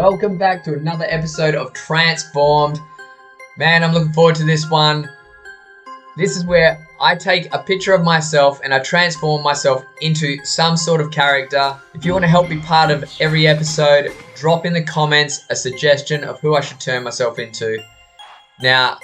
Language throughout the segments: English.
Welcome back to another episode of Transformed. Man, I'm looking forward to this one. This is where I take a picture of myself and I transform myself into some sort of character. If you want to help be part of every episode, drop in the comments a suggestion of who I should turn myself into. Now,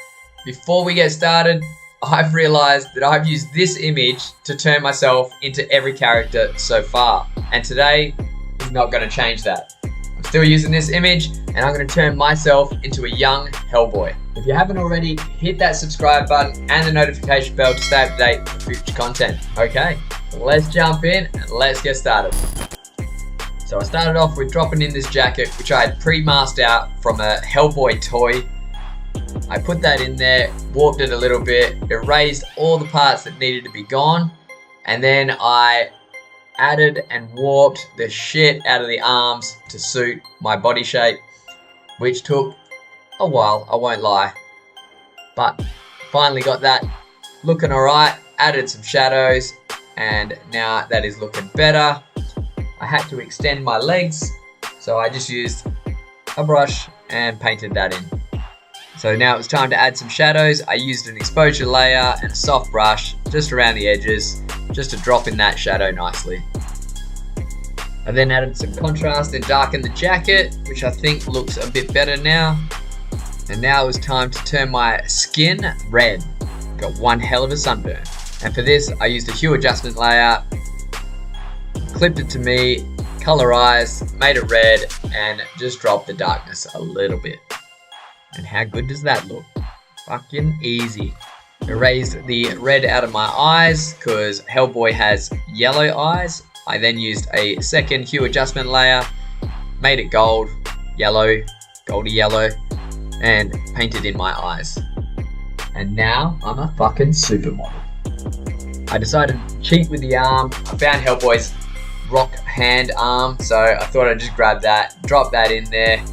before we get started, I've realized that I've used this image to turn myself into every character so far. And today is not going to change that. I'm still using this image and I'm going to turn myself into a young Hellboy. If you haven't already, hit that subscribe button and the notification bell to stay up to date for future content. Okay, let's jump in and let's get started. So I started off with dropping in this jacket, which I had pre-masked out from a Hellboy toy. I put that in there, warped it a little bit, erased all the parts that needed to be gone, and then I added and warped the shit out of the arms to suit my body shape, which took a while, I won't lie. But finally got that looking alright, added some shadows, and now that is looking better. I had to extend my legs, so I just used a brush and painted that in. So now it was time to add some shadows. I used an exposure layer and a soft brush just around the edges, just to drop in that shadow nicely. I then added some contrast and darkened the jacket, which I think looks a bit better now. And now it was time to turn my skin red. Got one hell of a sunburn. And for this, I used a hue adjustment layer, clipped it to me, colorized, made it red, and just dropped the darkness a little bit. And how good does that look? Fucking easy. Erased the red out of my eyes because Hellboy has yellow eyes. I then used a second hue adjustment layer, made it gold, yellow, goldy yellow, and painted in my eyes. And now I'm a fucking supermodel. I decided to cheat with the arm. I found Hellboy's rock hand arm, so I thought I'd just grab that, drop that in there.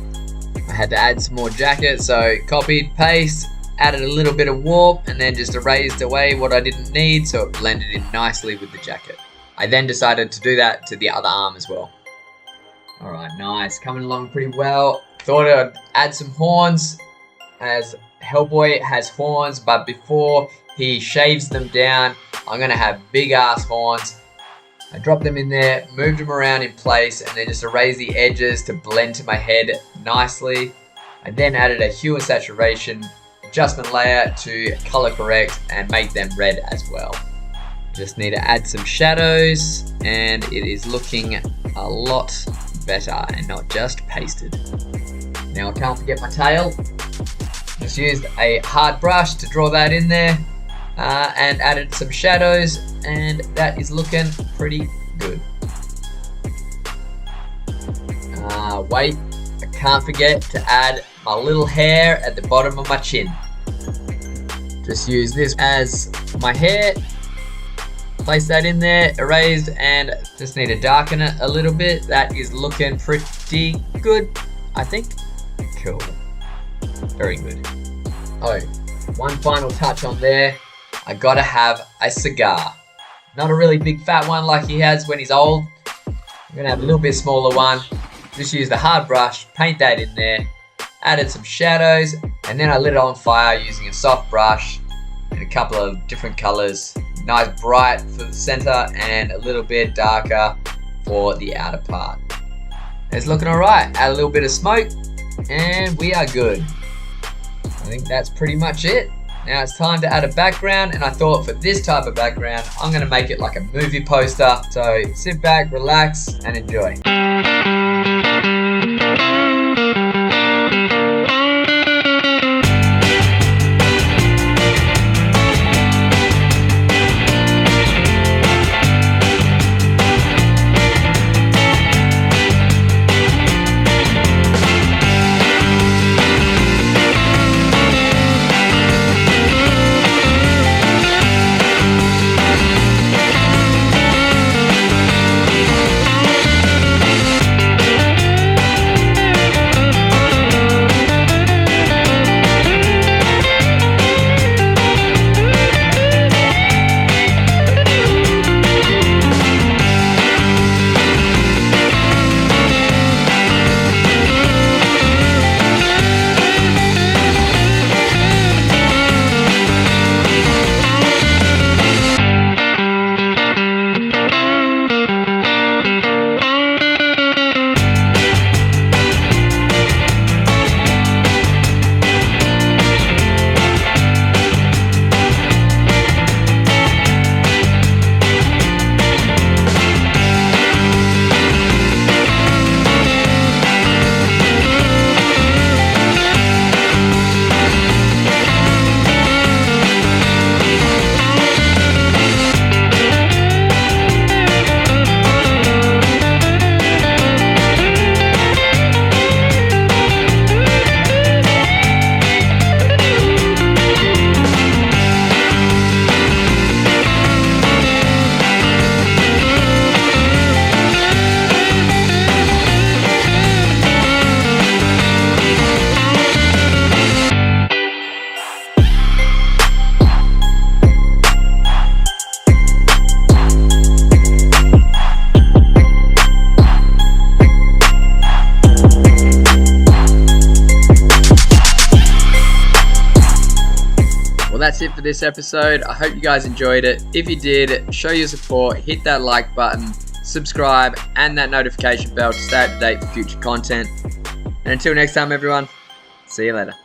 I had to add some more jacket, so copied, paste, added a little bit of warp, and then just erased away what I didn't need so it blended in nicely with the jacket. I then decided to do that to the other arm as well. Alright, nice, coming along pretty well. Thought I'd add some horns, as Hellboy has horns, but before he shaves them down, I'm going to have big ass horns. I dropped them in there, moved them around in place, and then just erased the edges to blend to my head nicely. I then added a hue and saturation adjustment layer to color correct and make them red as well. Just need to add some shadows, and it is looking a lot better and not just pasted. Now I can't forget my tail. Just used a hard brush to draw that in there. And added some shadows, and that is looking pretty good. Wait, I can't forget to add my little hair at the bottom of my chin. Just use this as my hair, place that in there, erased, and just need to darken it a little bit. That is looking pretty good, I think. Cool. Very good. Oh, one final touch on there. I gotta have a cigar. Not a really big fat one like he has when he's old. I'm gonna have a little bit smaller one. Just used a hard brush, paint that in there, added some shadows, and then I lit it on fire using a soft brush and a couple of different colors. Nice bright for the center and a little bit darker for the outer part. It's looking alright. Add a little bit of smoke and we are good. I think that's pretty much it. Now it's time to add a background, and I thought for this type of background, I'm going to make it like a movie poster. So sit back, relax, and enjoy. that's it for this episode. I hope you guys enjoyed it. If you did, show your support, hit that like button, subscribe, and that notification bell to stay up to date for future content. And until next time, everyone, see you later.